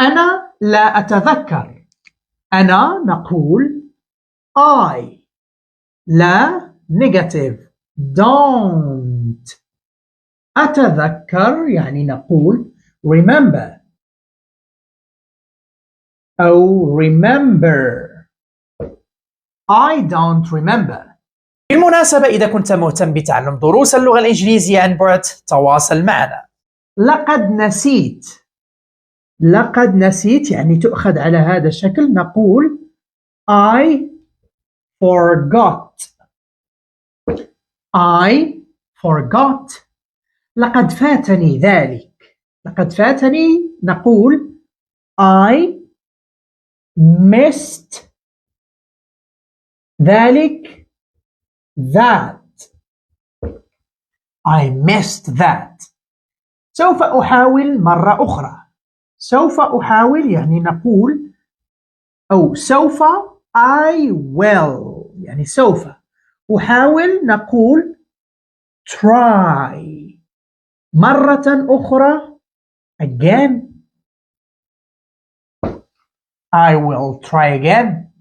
أنا لا أتذكر. أنا نقول I. لا negative don't. أتذكر يعني نقول remember أو remember. I don't remember. بالمناسبة إذا كنت مهتم بتعلم دروس اللغة الإنجليزية عن بعد تواصل معنا. لقد نسيت. لقد نسيت يعني تؤخذ على هذا الشكل، نقول I forgot. I forgot. لقد فاتني ذلك. لقد فاتني نقول I missed ذلك that. I missed that. سوف أحاول مرة أخرى. سوف أحاول يعني نقول أو سوف I will يعني سوف أحاول نقول try. مرة أخرى again. I will try again.